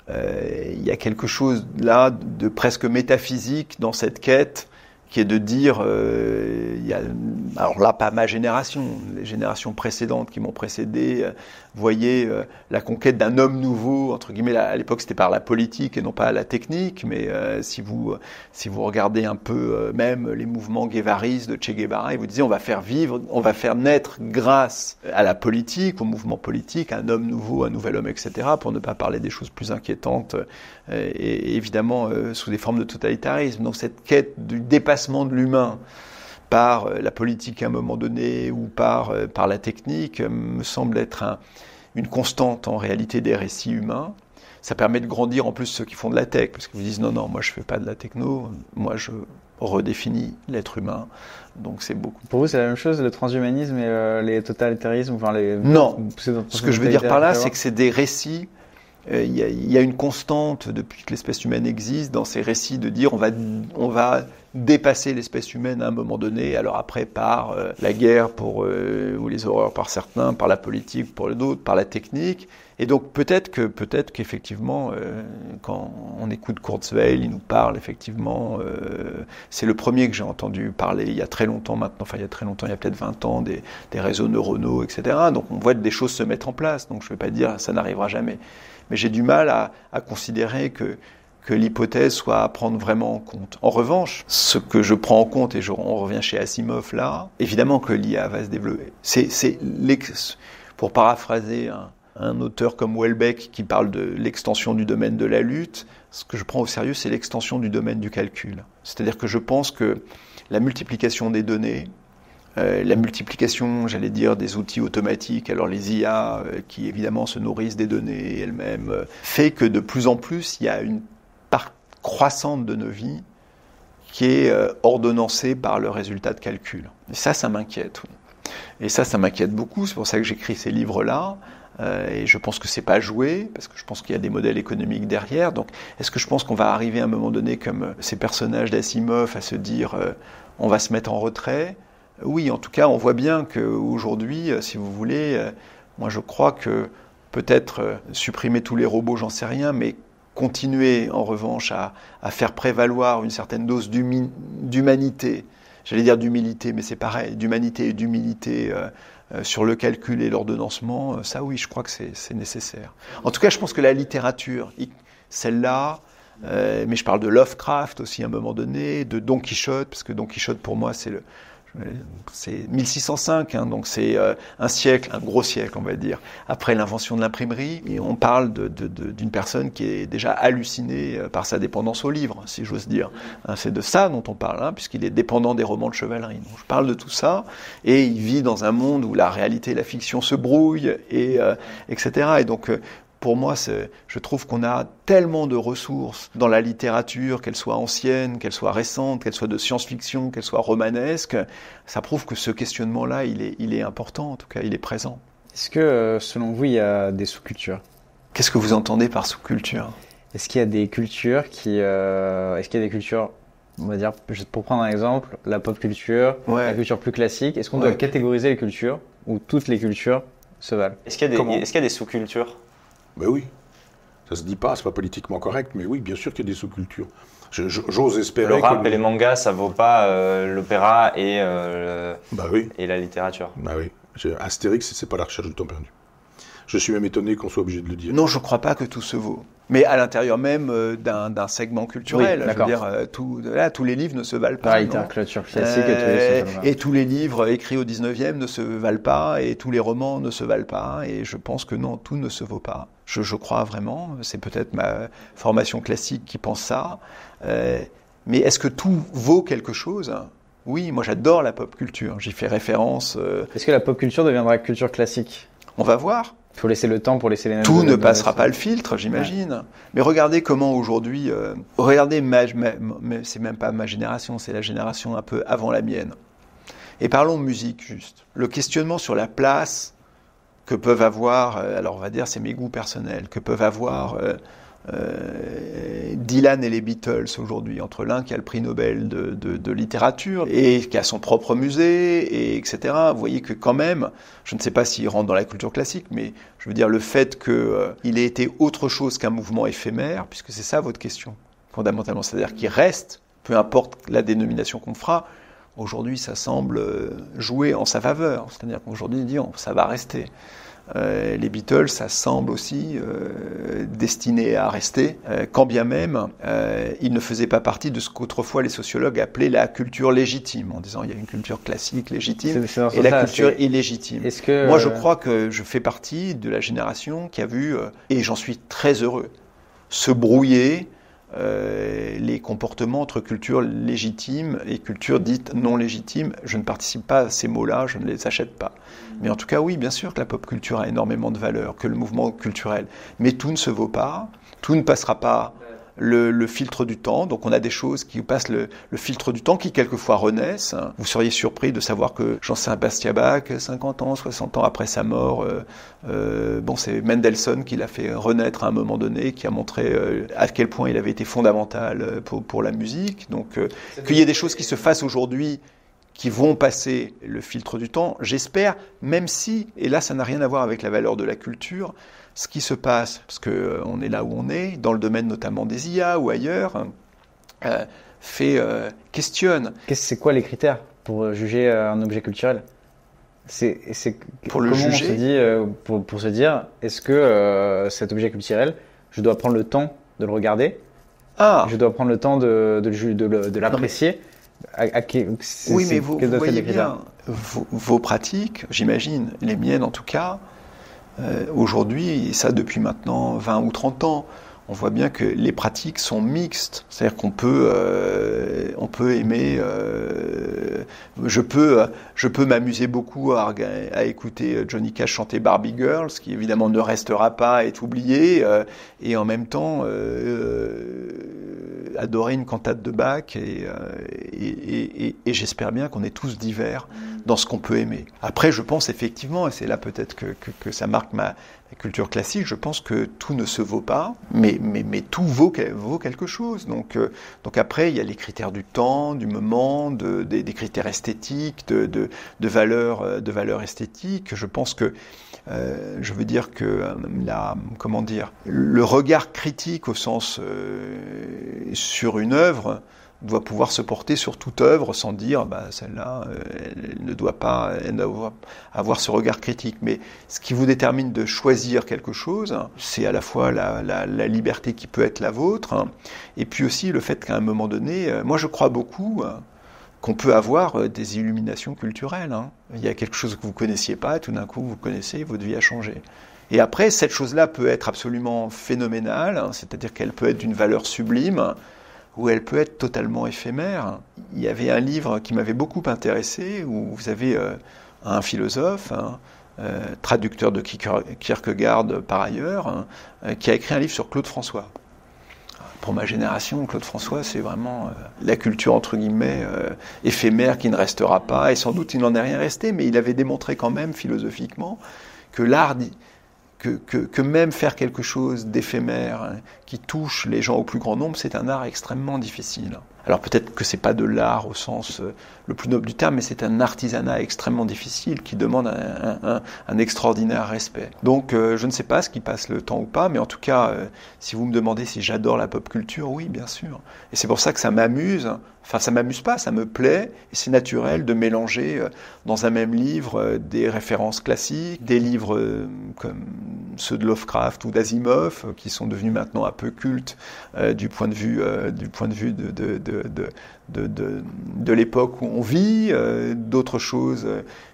il y a quelque chose là de presque métaphysique dans cette quête qui est de dire, alors là, pas ma génération, les générations précédentes qui m'ont précédé, voyaient la conquête d'un homme nouveau, entre guillemets, à l'époque c'était par la politique et non pas la technique, mais si vous regardez un peu même les mouvements guevaristes de Che Guevara, ils vous disaient on va faire naître grâce à la politique, au mouvement politique, un homme nouveau, un nouvel homme, etc., pour ne pas parler des choses plus inquiétantes, et évidemment sous des formes de totalitarisme. Donc cette quête du dépassement de l'humain par la politique à un moment donné ou par la technique me semble être une constante en réalité des récits humains. Ça permet de grandir en plus ceux qui font de la tech, parce qu'ils vous disent non, moi je fais pas de la techno, moi je redéfinis l'être humain, donc c'est beaucoup. Pour vous, c'est la même chose, le transhumanisme et les totalitarismes, enfin les... Non, ce que je veux dire par là, c'est que c'est des récits. Il y a une constante depuis que l'espèce humaine existe dans ces récits de dire on va dépasser l'espèce humaine à un moment donné, alors après par la guerre ou les horreurs par certains, par la politique pour d'autres, par la technique. Et donc peut-être qu'effectivement, quand on écoute Kurzweil, il nous parle effectivement, c'est le premier que j'ai entendu parler il y a très longtemps maintenant, il y a peut-être 20 ans, des réseaux neuronaux, etc. Donc on voit des choses se mettre en place, donc je ne vais pas dire ça n'arrivera jamais. Mais j'ai du mal à considérer que l'hypothèse soit à prendre vraiment en compte. En revanche, ce que je prends en compte, et on revient chez Asimov là, évidemment que l'IA va se développer. Pour paraphraser un auteur comme Houellebecq qui parle de l'extension du domaine de la lutte, ce que je prends au sérieux, c'est l'extension du domaine du calcul. C'est-à-dire que je pense que la multiplication des données, la multiplication, j'allais dire, des outils automatiques, alors les IA qui évidemment se nourrissent des données elles-mêmes, fait que de plus en plus il y a une part croissante de nos vies qui est ordonnancée par le résultat de calcul. Et ça m'inquiète. Oui. Et ça m'inquiète beaucoup, c'est pour ça que j'écris ces livres-là. Et je pense que c'est pas joué, parce que je pense qu'il y a des modèles économiques derrière. Donc, est-ce que je pense qu'on va arriver à un moment donné, comme ces personnages d'Asimov, à se dire on va se mettre en retrait ? Oui, en tout cas, on voit bien qu'aujourd'hui, si vous voulez, moi je crois que peut-être supprimer tous les robots, j'en sais rien, mais continuer en revanche à faire prévaloir une certaine dose d'humanité, j'allais dire d'humilité, mais c'est pareil, d'humanité et d'humilité sur le calcul et l'ordonnancement, ça oui, je crois que c'est nécessaire. En tout cas, je pense que la littérature, celle-là, mais je parle de Lovecraft aussi à un moment donné, de Don Quichotte, parce que Don Quichotte pour moi c'est 1605, hein, donc c'est un siècle, un gros siècle on va dire, après l'invention de l'imprimerie, et on parle d'une personne qui est déjà hallucinée par sa dépendance au livre, si j'ose dire. Hein, c'est de ça dont on parle, hein, puisqu'il est dépendant des romans de chevalerie. Donc, je parle de tout ça, et il vit dans un monde où la réalité et la fiction se brouillent, etc. Et donc pour moi, je trouve qu'on a tellement de ressources dans la littérature, qu'elle soit ancienne, qu'elle soit récente, qu'elle soit de science-fiction, qu'elle soit romanesque. Ça prouve que ce questionnement-là, il est important, en tout cas, il est présent. Est-ce que, selon vous, il y a des sous-cultures ? Qu'est-ce que vous entendez par sous-culture ? Est-ce qu'il y a des cultures on va dire, juste pour prendre un exemple, la pop culture, la culture plus classique, est-ce qu'on doit catégoriser les cultures, ou toutes les cultures se valent ? Est-ce qu'il y a des sous-cultures ? Ben oui, ça se dit pas, c'est pas politiquement correct, mais oui, bien sûr qu'il y a des sous-cultures. J'ose espérer. Le rap et les mangas, ça vaut pas l'opéra et la littérature. Bah oui, Astérix, c'est pas la recherche du temps perdu. Je suis même étonné qu'on soit obligé de le dire. Non, je ne crois pas que tout se vaut. Mais à l'intérieur même d'un segment culturel. Oui, je veux dire, tous les livres ne se valent pas. La littérature classique et tous les livres écrits au 19e ne se valent pas, et tous les romans ne se valent pas. Et je pense que non, tout ne se vaut pas. Je crois vraiment, c'est peut-être ma formation classique qui pense ça. Mais est-ce que tout vaut quelque chose ? Oui, moi j'adore la pop culture. J'y fais référence. Est-ce que la pop culture deviendra culture classique ? On va voir. Il faut laisser le temps pour laisser les... Tout ne passera pas le filtre, j'imagine. Ouais. Mais regardez comment aujourd'hui... c'est même pas ma génération, c'est la génération un peu avant la mienne. Et parlons de musique, juste. Le questionnement sur la place que peuvent avoir, alors on va dire c'est mes goûts personnels, que peuvent avoir Dylan et les Beatles aujourd'hui, entre l'un qui a le prix Nobel de littérature et qui a son propre musée, et etc. Vous voyez que quand même, je ne sais pas s'il rentre dans la culture classique, mais je veux dire le fait qu'il ait été autre chose qu'un mouvement éphémère, puisque c'est ça votre question, fondamentalement, c'est-à-dire qu'il reste, peu importe la dénomination qu'on fera, aujourd'hui ça semble jouer en sa faveur, c'est-à-dire qu'aujourd'hui disons, ça va rester. Les Beatles, ça semble aussi destiné à rester, quand bien même ils ne faisaient pas partie de ce qu'autrefois les sociologues appelaient la culture légitime, en disant il y a une culture classique légitime et la culture illégitime. Moi, je crois que je fais partie de la génération qui a vu, et j'en suis très heureux, se brouiller les comportements entre culture légitime et culture dite non légitime. Je ne participe pas à ces mots-là, je ne les achète pas. Mais en tout cas, oui, bien sûr que la pop culture a énormément de valeur, que le mouvement culturel. Mais tout ne se vaut pas, tout ne passera pas le filtre du temps. Donc on a des choses qui passent le filtre du temps, qui quelquefois renaissent. Vous seriez surpris de savoir que Jean-Sébastien Bach, 50 ans, 60 ans après sa mort, c'est Mendelssohn qui l'a fait renaître à un moment donné, qui a montré à quel point il avait été fondamental pour la musique. Donc qu'il y ait des choses qui se fassent aujourd'hui qui vont passer le filtre du temps, j'espère, même si, et là ça n'a rien à voir avec la valeur de la culture, ce qui se passe, parce qu'on est là où on est, dans le domaine notamment des IA ou ailleurs, questionne. C'est quoi les critères pour juger un objet culturel ? Pour le juger, on se dit, pour se dire, est-ce que cet objet culturel, je dois prendre le temps de le regarder, je dois prendre le temps de l'apprécier. Oui, mais vous voyez bien, vos pratiques, j'imagine, les miennes en tout cas, aujourd'hui, et ça depuis maintenant 20 ou 30 ans, on voit bien que les pratiques sont mixtes. C'est-à-dire qu'on peut aimer... je peux m'amuser beaucoup à écouter Johnny Cash chanter Barbie Girl, ce qui évidemment ne restera pas, est oublié, et en même temps adorer une cantate de Bach, et j'espère bien qu'on est tous divers dans ce qu'on peut aimer. Après, je pense effectivement, et c'est là peut-être que ça marque ma culture classique, je pense que tout ne se vaut pas, mais tout vaut quelque chose. Donc après, il y a les critères du temps, du moment, des critères esthétiques, de valeurs esthétiques. Je pense que je veux dire que le regard critique au sens sur une œuvre doit pouvoir se porter sur toute œuvre sans dire celle-là elle ne doit pas avoir ce regard critique. Mais ce qui vous détermine de choisir quelque chose, c'est à la fois la liberté qui peut être la vôtre, et puis aussi le fait qu'à un moment donné, moi je crois beaucoup qu'on peut avoir des illuminations culturelles. Il y a quelque chose que vous ne connaissiez pas, et tout d'un coup vous connaissez, votre vie a changé. Et après, cette chose-là peut être absolument phénoménale, c'est-à-dire qu'elle peut être d'une valeur sublime, ou elle peut être totalement éphémère. Il y avait un livre qui m'avait beaucoup intéressé, où vous avez un philosophe, traducteur de Kierkegaard par ailleurs, qui a écrit un livre sur Claude François. Pour ma génération, Claude François, c'est vraiment la culture, entre guillemets, éphémère qui ne restera pas, et sans doute il n'en est rien resté, mais il avait démontré quand même, philosophiquement, que l'art... Que même faire quelque chose d'éphémère qui touche les gens au plus grand nombre, c'est un art extrêmement difficile. Alors peut-être que c'est pas de l'art au sens le plus noble du terme, mais c'est un artisanat extrêmement difficile qui demande un extraordinaire respect. Donc je ne sais pas ce qui passe le temps ou pas, mais en tout cas, si vous me demandez si j'adore la pop culture, oui, bien sûr. Et c'est pour ça que ça m'amuse. Enfin, ça m'amuse pas, ça me plaît, et c'est naturel de mélanger dans un même livre des références classiques, des livres comme ceux de Lovecraft ou d'Asimov, qui sont devenus maintenant un peu cultes du point de vue de l'époque où on vit, d'autres choses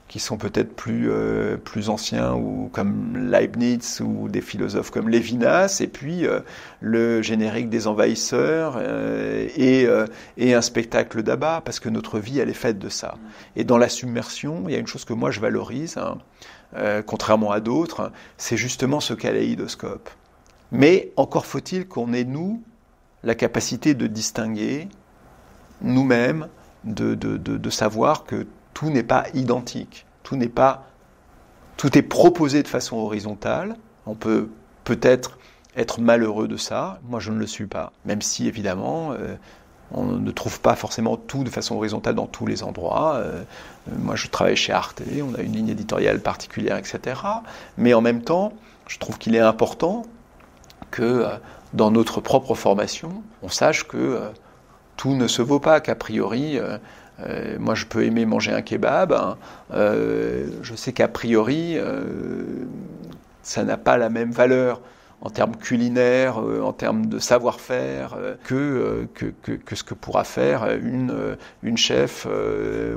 qui sont peut-être plus anciens, ou comme Leibniz, ou des philosophes comme Lévinas, et puis le générique des Envahisseurs, et un spectacle d'abat, parce que notre vie, elle est faite de ça. Et dans la submersion, il y a une chose que moi je valorise, contrairement à d'autres, c'est justement ce kaléidoscope. Mais encore faut-il qu'on ait, nous, la capacité de distinguer nous-mêmes, de savoir que tout n'est pas identique, tout n'est pas Tout est proposé de façon horizontale. On peut peut-être être malheureux de ça. Moi, je ne le suis pas. Même si, évidemment, on ne trouve pas forcément tout de façon horizontale dans tous les endroits. Moi, je travaille chez Arte, on a une ligne éditoriale particulière, etc. Mais en même temps, je trouve qu'il est important que dans notre propre formation, on sache que tout ne se vaut pas, qu'a priori... moi, je peux aimer manger un kebab. Je sais qu'a priori, ça n'a pas la même valeur en termes culinaires, en termes de savoir-faire, que ce que pourra faire une chef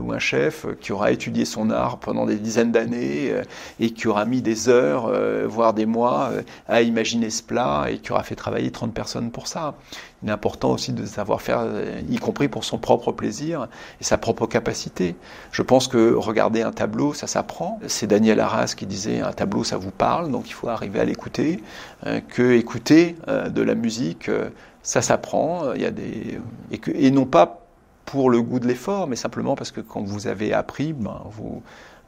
ou un chef qui aura étudié son art pendant des dizaines d'années et qui aura mis des heures, voire des mois, à imaginer ce plat et qui aura fait travailler 30 personnes pour ça. Il est important aussi de savoir faire, y compris pour son propre plaisir et sa propre capacité. Je pense que regarder un tableau, ça s'apprend. C'est Daniel Arras qui disait un tableau, ça vous parle, donc il faut arriver à l'écouter. Que écouter de la musique, ça s'apprend. Et non pas pour le goût de l'effort, mais simplement parce que quand vous avez appris,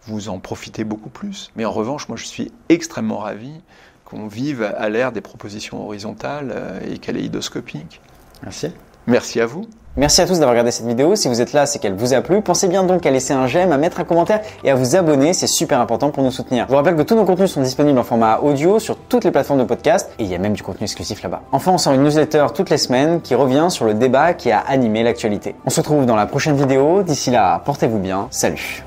vous en profitez beaucoup plus. Mais en revanche, moi, je suis extrêmement ravi qu'on vive à l'ère des propositions horizontales et kaléidoscopiques. Merci. Merci à vous. Merci à tous d'avoir regardé cette vidéo. Si vous êtes là, c'est qu'elle vous a plu. Pensez bien donc à laisser un j'aime, à mettre un commentaire et à vous abonner. C'est super important pour nous soutenir. Je vous rappelle que tous nos contenus sont disponibles en format audio sur toutes les plateformes de podcast et il y a même du contenu exclusif là-bas. Enfin, on sort une newsletter toutes les semaines qui revient sur le débat qui a animé l'actualité. On se retrouve dans la prochaine vidéo. D'ici là, portez-vous bien. Salut.